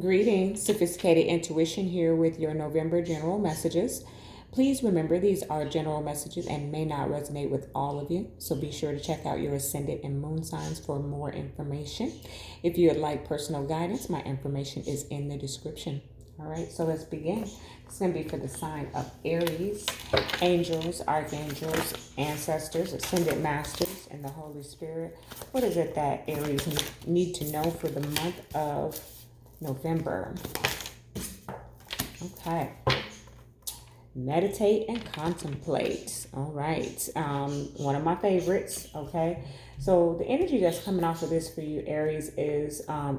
Greetings, Sophisticated Intuition here with your November general messages. Please remember these are general messages and may not resonate with all of you, so be sure to check out your ascendant and moon signs for more information. If you would like personal guidance, my information is in the description. All right, so let's begin. It's going to be for the sign of Aries, angels, archangels, ancestors, ascended masters, and the Holy Spirit. What is it that Aries need to know for the month of November? Okay. Meditate and contemplate. All right. One of my favorites. Okay. So the energy that's coming off of this for you, Aries, is, a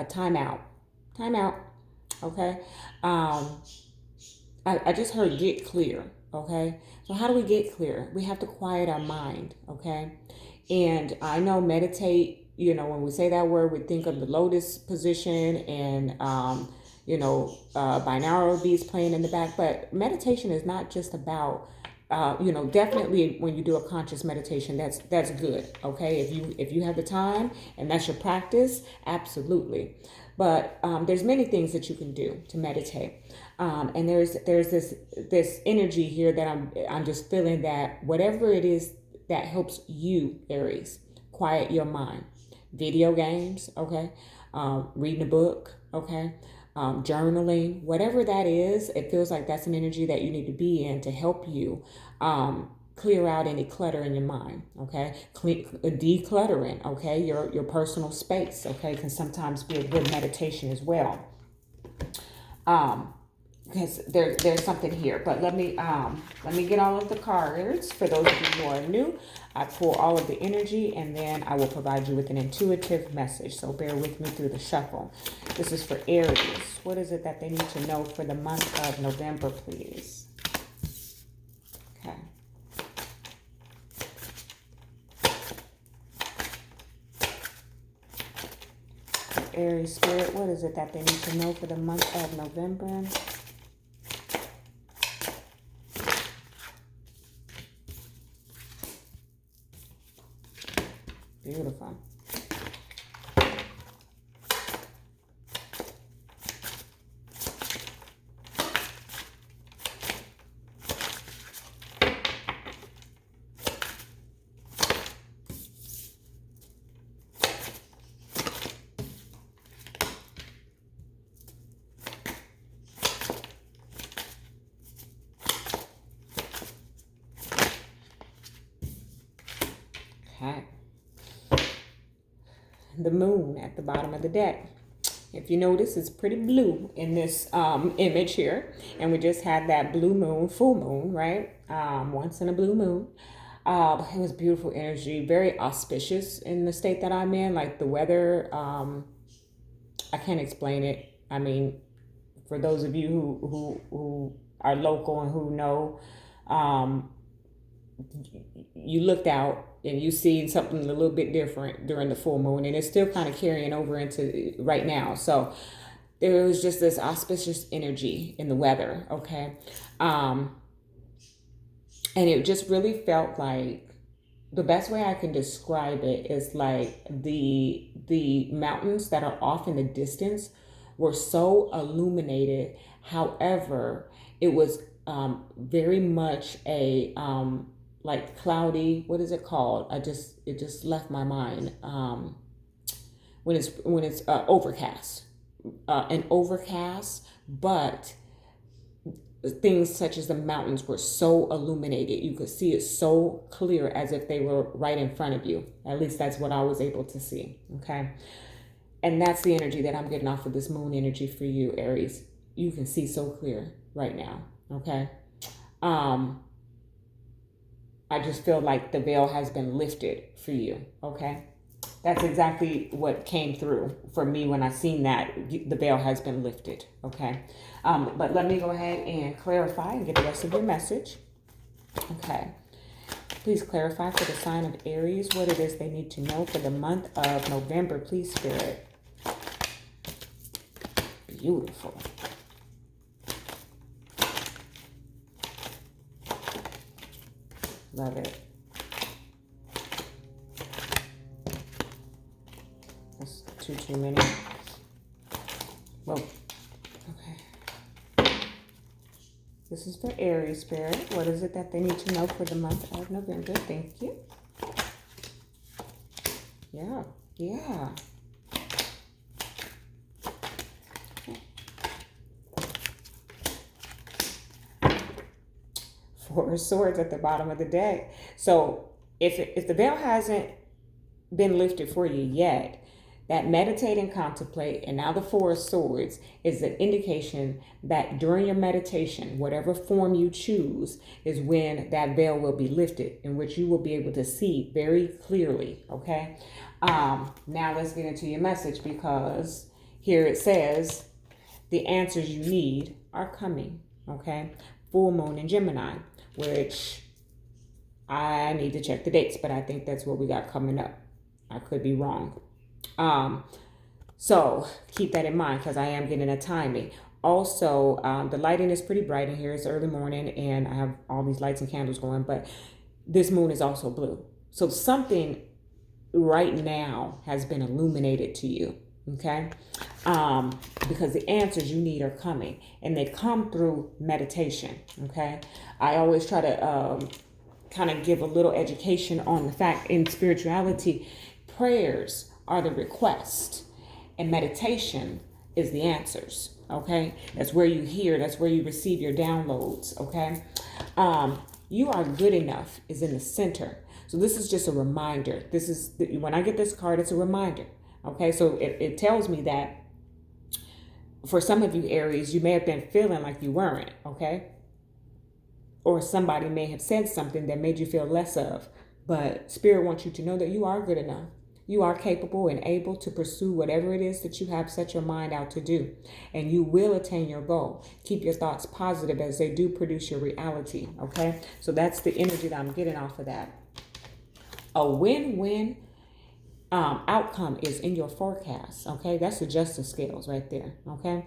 timeout. Timeout. Okay. I just heard get clear. Okay. So how do we get clear? We have to quiet our mind. Okay. And I know meditate, when we say that word, we think of the lotus position and, binaural beats playing in the back. But meditation is not just about, definitely when you do a conscious meditation, that's good. Okay. If you have the time and that's your practice, absolutely. But there's many things that you can do to meditate. And there's this energy here that I'm just feeling that whatever it is that helps you, Aries, quiet your mind. Video games, okay, reading a book, okay, journaling, whatever that is, it feels like that's an energy that you need to be in to help you clear out any clutter in your mind, okay, decluttering, okay, your personal space, okay, can sometimes be a good meditation as well. Because there's something here, but let me get all of the cards for those of you who are new. I pull all of the energy and then I will provide you with an intuitive message. So bear with me through the shuffle. This is for Aries. What is it that they need to know for the month of November, please? Okay. Aries Spirit, what is it that they need to know for the month of November? Beautiful. Okay. The moon at the bottom of the deck. If you notice, it's pretty blue in this image here. And we just had that blue moon, full moon, right? Once in a blue moon. It was beautiful energy, very auspicious in the state that I'm in. Like the weather, I can't explain it. I mean, for those of you who are local and who know, you looked out and you see something a little bit different during the full moon, and it's still kind of carrying over into right now. So there was just this auspicious energy in the weather, okay? And it just really felt like, the best way I can describe it is like the mountains that are off in the distance were so illuminated. However, it was very much a like cloudy, what is it called? It just left my mind. When it's overcast, an overcast, but things such as the mountains were so illuminated. You could see it so clear as if they were right in front of you. At least that's what I was able to see. Okay. And that's the energy that I'm getting off of this moon energy for you, Aries. You can see so clear right now. Okay. I just feel like the veil has been lifted for you, okay? That's exactly what came through for me when I seen that. The veil has been lifted, okay? But let me go ahead and clarify and get the rest of your message. Okay. Please clarify for the sign of Aries what it is they need to know for the month of November, please, Spirit. Beautiful. Love it. That's too many. Well, okay. This is for Aries Spirit. What is it that they need to know for the month of November? Thank you. Yeah. Yeah. Four of Swords at the bottom of the deck. So if the veil hasn't been lifted for you yet, that meditate and contemplate, and now the Four of Swords is an indication that during your meditation, whatever form you choose, is when that veil will be lifted, in which you will be able to see very clearly. Okay. Now let's get into your message, because here it says the answers you need are coming. Okay. Full moon in Gemini, which I need to check the dates, but I think that's what we got coming up. I could be wrong. So keep that in mind, because I am getting a timing. Also, the lighting is pretty bright in here. It's early morning and I have all these lights and candles going, but this moon is also blue. So something right now has been illuminated to you. Okay. Because the answers you need are coming, and they come through meditation. Okay. I always try to, kind of give a little education on the fact in spirituality, prayers are the request and meditation is the answers. Okay. That's where you hear, that's where you receive your downloads. Okay. You are good enough is in the center. So this is just a reminder. This is when I get this card, it's a reminder. Okay. So it tells me that for some of you Aries, you may have been feeling like you weren't. Okay. Or somebody may have said something that made you feel less of, but Spirit wants you to know that you are good enough. You are capable and able to pursue whatever it is that you have set your mind out to do, and you will attain your goal. Keep your thoughts positive, as they do produce your reality. Okay. So that's the energy that I'm getting off of that. A win-win outcome is in your forecast. Okay. That's the justice scales right there. Okay.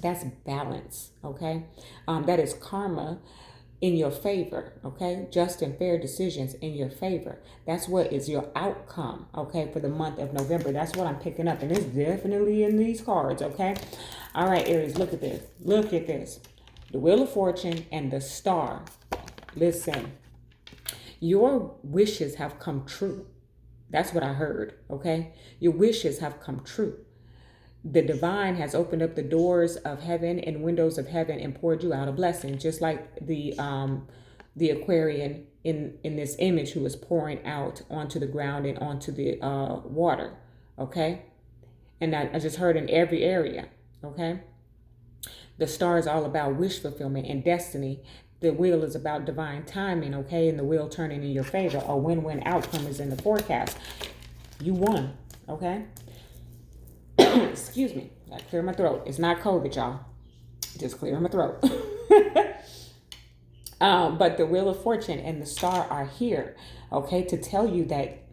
That's balance. Okay. That is karma in your favor. Okay. Just and fair decisions in your favor. That's what is your outcome. Okay. For the month of November. That's what I'm picking up. And it's definitely in these cards. Okay. All right, Aries, look at this. Look at this. The Wheel of Fortune and the Star. Listen, your wishes have come true. That's what I heard. Okay. Your wishes have come true. The divine has opened up the doors of heaven and windows of heaven and poured you out a blessing, just like the Aquarian in this image who was pouring out onto the ground and onto the water. Okay. And I just heard in every area. Okay. The Star is all about wish fulfillment and destiny. The wheel is about divine timing. Okay. And the wheel turning in your favor. A win-win outcome is in the forecast. You won. Okay. Excuse me. I clear my throat. It's not COVID, y'all. Just clear my throat. But the Wheel of Fortune and the Star are here, okay, to tell you that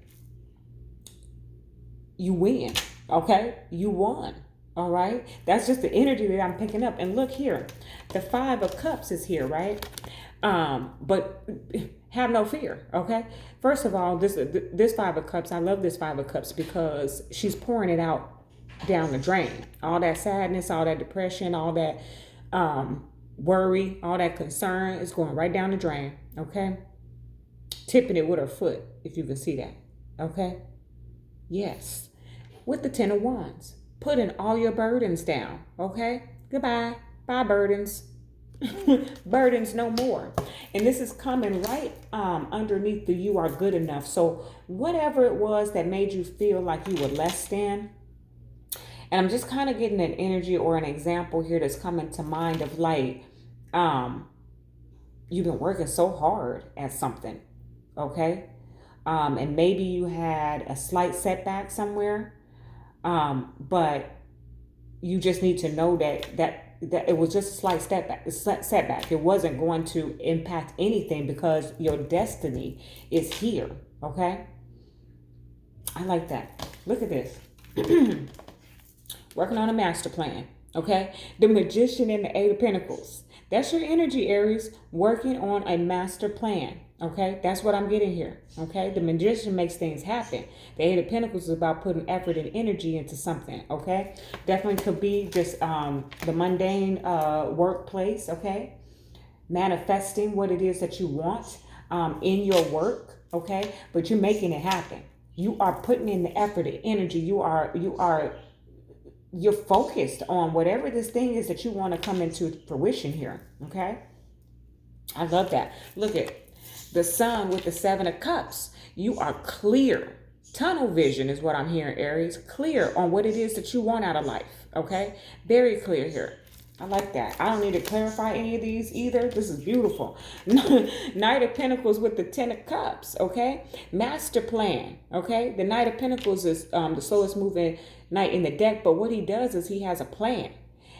you win, okay? You won, all right? That's just the energy that I'm picking up. And look here. The Five of Cups is here, right? But have no fear, okay? First of all, this Five of Cups, I love this Five of Cups because she's pouring it out down the drain. All that sadness, all that depression, all that worry, all that concern is going right down the drain. Okay. Tipping it with her foot, if you can see that. Okay. Yes. With the Ten of Wands, putting all your burdens down. Okay. Goodbye. Bye, burdens. Burdens no more. And this is coming right underneath the you are good enough. So whatever it was that made you feel like you were less than, and I'm just kind of getting an energy or an example here that's coming to mind of like, you've been working so hard at something, okay? And maybe you had a slight setback somewhere, but you just need to know that it was just a slight setback. It wasn't going to impact anything because your destiny is here, okay? I like that. Look at this. Working on a master plan, okay? The Magician and the Eight of Pentacles. That's your energy, Aries, working on a master plan, Okay, that's what I'm getting here. Okay, the magician makes things happen. The Eight of Pentacles is about putting effort and energy into something. Okay, definitely could be just the mundane workplace. Okay, manifesting what it is that you want in your work. Okay, but you're making it happen. You are putting in the effort and energy. You're focused on whatever this thing is that you want to come into fruition here. Okay, I love that. Look at the sun with the Seven of Cups. You are clear. Tunnel vision is what I'm hearing, Aries. Clear on what it is that you want out of life. Okay? Very clear here. I like that. I don't need to clarify any of these either. This is beautiful. Knight of Pentacles with the Ten of Cups. Okay? Master plan. Okay? The Knight of Pentacles is the slowest moving knight in the deck. But what he does is he has a plan.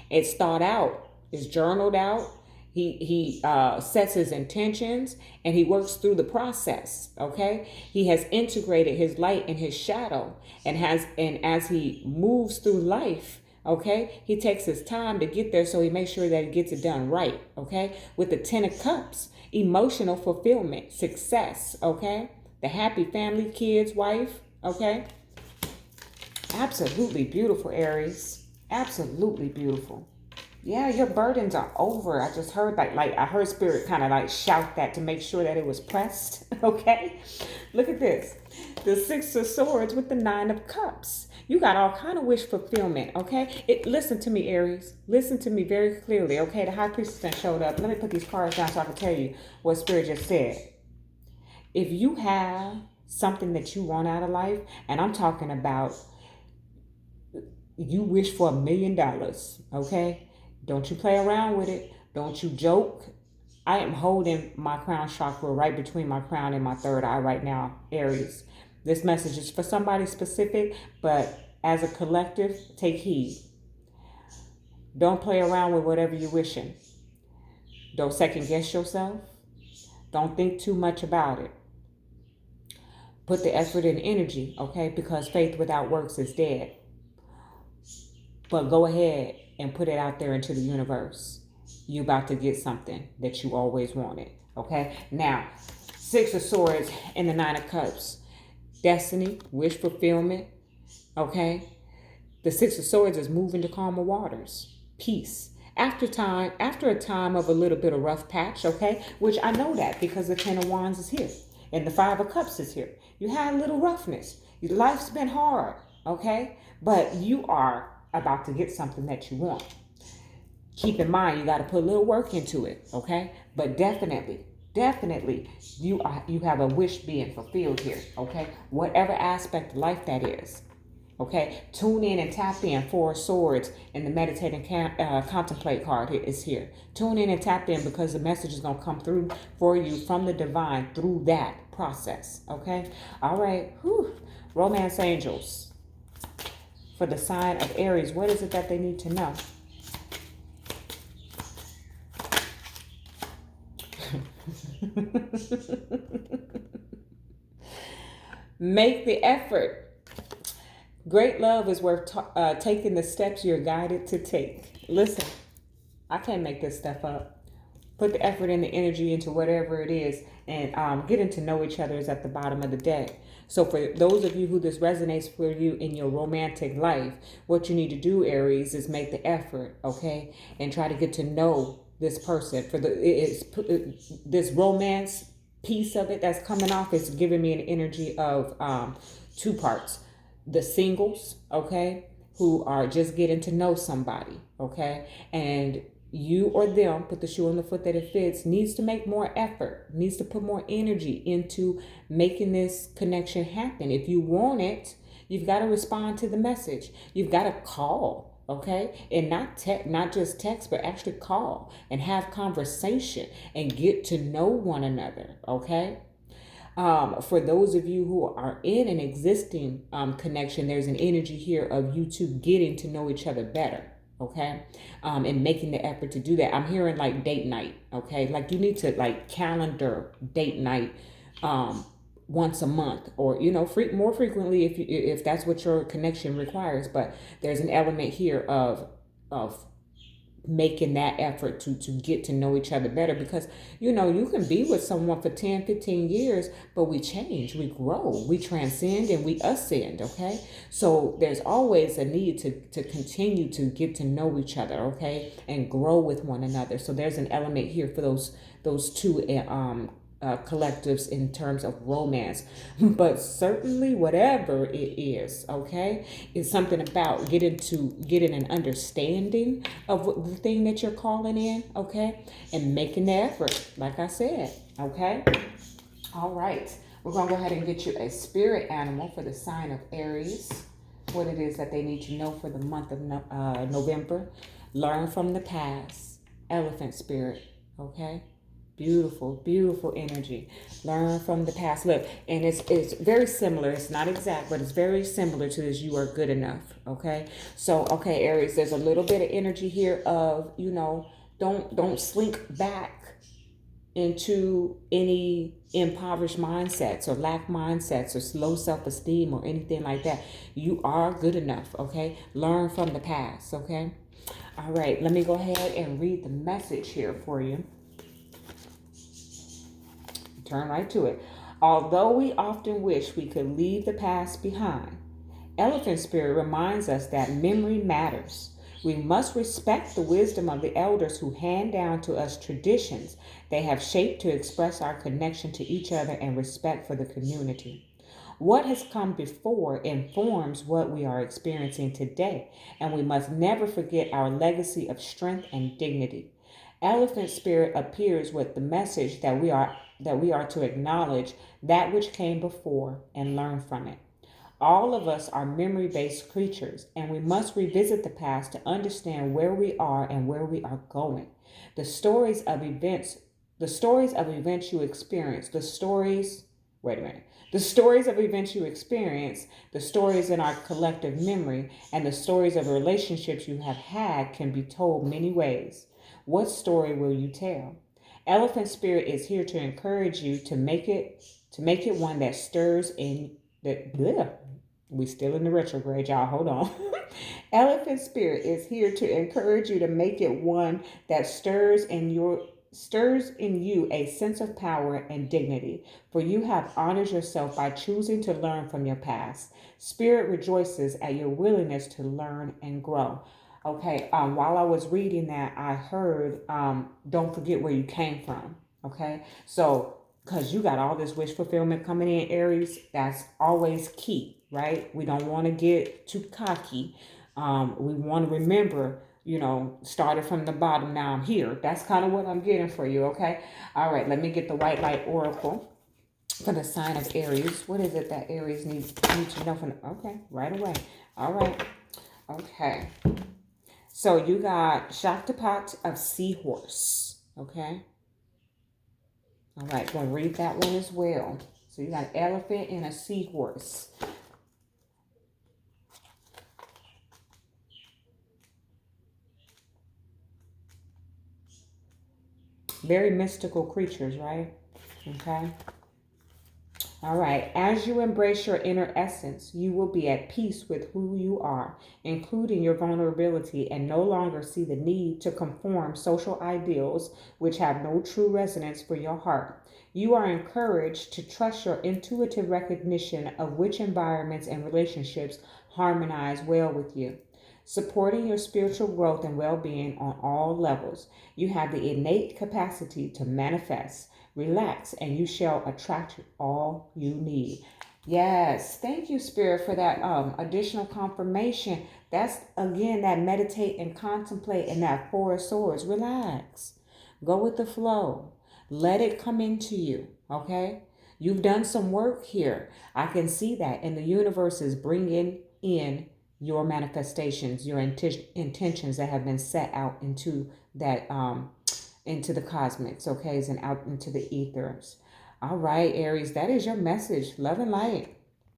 It's thought out. It's journaled out. He sets his intentions and he works through the process. Okay, he has integrated his light and his shadow, and as he moves through life, okay, he takes his time to get there, so he makes sure that he gets it done right. Okay, with the Ten of Cups, emotional fulfillment, success. Okay, the happy family, kids, wife. Okay, absolutely beautiful, Aries. Absolutely beautiful. Yeah, your burdens are over. I just heard like I heard spirit kind of like shout that to make sure that it was pressed. Okay, look at this, the Six of Swords with the Nine of Cups. You got all kind of wish fulfillment. Okay, listen to me, Aries. Listen to me very clearly. Okay, the High Priestess showed up. Let me put these cards down so I can tell you what spirit just said. If you have something that you want out of life, and I'm talking about you wish for $1 million. Okay. Don't you play around with it. Don't you joke. I am holding my crown chakra right between my crown and my third eye right now, Aries. This message is for somebody specific, but as a collective, take heed. Don't play around with whatever you're wishing. Don't second guess yourself. Don't think too much about it. Put the effort and energy, okay? Because faith without works is dead. But go ahead and put it out there into the universe. You're about to get something that you always wanted. Okay? Now, Six of Swords and the Nine of Cups. Destiny, wish fulfillment. Okay? The Six of Swords is moving to calmer waters. Peace. After a time of a little bit of rough patch, okay? Which I know that because the Ten of Wands is here. And the Five of Cups is here. You had a little roughness. Life's been hard, okay? But you are about to get something that you want. Keep in mind, you got to put a little work into it, okay? But definitely, you have a wish being fulfilled here, okay? Whatever aspect of life that is, okay? Tune in and tap in. Four of Swords and the Meditate and Contemplate card is here. Tune in and tap in because the message is going to come through for you from the divine through that process, okay? All right. Whew. Romance angels. For the sign of Aries, what is it that they need to know? Make the effort. Great love is worth taking the steps you're guided to take. Listen, I can't make this stuff up. Put the effort and the energy into whatever it is, and getting to know each other is at the bottom of the deck. So for those of you who this resonates for you in your romantic life, what you need to do, Aries, is make the effort, okay? And try to get to know this person. For this romance piece of it that's coming off is giving me an energy of two parts. The singles, okay, who are just getting to know somebody, okay? And you or them, put the shoe on the foot that it fits, needs to make more effort, needs to put more energy into making this connection happen. If you want it, you've got to respond to the message. You've got to call, okay? And not just text, but actually call and have conversation and get to know one another, okay? For those of you who are in an existing connection, there's an energy here of you two getting to know each other better. Okay. And making the effort to do that. I'm hearing like date night. Okay. Like you need to like calendar date night, once a month, or, you know, more frequently if that's what your connection requires. But there's an element here of making that effort to get to know each other better, because you can be with someone for 10, 15 years, but we change, we grow, we transcend, and we ascend. Okay, so there's always a need to continue to get to know each other, okay, and grow with one another. So there's an element here for those two collectives in terms of romance. But certainly whatever it is, okay, is something about getting an understanding of what the thing that you're calling in, okay, and making the effort, like I said. Okay, all right, we're gonna go ahead and get you a spirit animal for the sign of Aries, what it is that they need to know for the month of November. Learn from the past. Elephant spirit. Okay, beautiful, beautiful energy. Learn from the past. Look, and it's very similar. It's not exact, but it's very similar to this. You are good enough. Okay. So, okay, Aries, there's a little bit of energy here of, don't slink back into any impoverished mindsets or lack mindsets or low self-esteem or anything like that. You are good enough. Okay. Learn from the past. Okay. All right. Let me go ahead and read the message here for you. Turn right to it. Although we often wish we could leave the past behind, Elephant Spirit reminds us that memory matters. We must respect the wisdom of the elders who hand down to us traditions they have shaped to express our connection to each other and respect for the community. What has come before informs what we are experiencing today, and we must never forget our legacy of strength and dignity. Elephant Spirit appears with the message that we are to acknowledge that which came before and learn from it. All of us are memory-based creatures, and we must revisit the past to understand where we are and where we are going. The stories of events, the stories of events you experience, the stories, wait a minute. The stories of events you experience, the stories in our collective memory, and the stories of relationships you have had can be told many ways. What story will you tell? Elephant Spirit is here to encourage you to make it one that stirs in that. Bleh, we still in the retrograde, y'all. Hold on. Elephant Spirit is here to encourage you to make it one that stirs in you a sense of power and dignity, for you have honored yourself by choosing to learn from your past. Spirit rejoices at your willingness to learn and grow. Okay, while I was reading that, I heard, don't forget where you came from. Okay, so because you got all this wish fulfillment coming in, Aries, that's always key, right? We don't want to get too cocky. We want to remember, started from the bottom, now I'm here. That's kind of what I'm getting for you, okay? All right, let me get the white light oracle for the sign of Aries. What is it that Aries needs to know from? Okay, right away. All right, okay. So you got Shaktipat of Seahorse, okay? All right, going to read that one as well. So you got an elephant and a seahorse. Very mystical creatures, right? Okay. All right. As you embrace your inner essence, you will be at peace with who you are, including your vulnerability, and no longer see the need to conform social ideals which have no true resonance for your heart. You are encouraged to trust your intuitive recognition of which environments and relationships harmonize well with you, supporting your spiritual growth and well-being on all levels. You have the innate capacity to manifest. Relax, and you shall attract all you need. Yes, thank you, Spirit, for that additional confirmation. That's, again, that meditate and contemplate and that Four of Swords. Relax. Go with the flow. Let it come into you, okay? You've done some work here. I can see that. And the universe is bringing in your manifestations, your intentions that have been set out into that into the cosmics, okay, and out into the ethers. All right, Aries, that is your message. Love and light.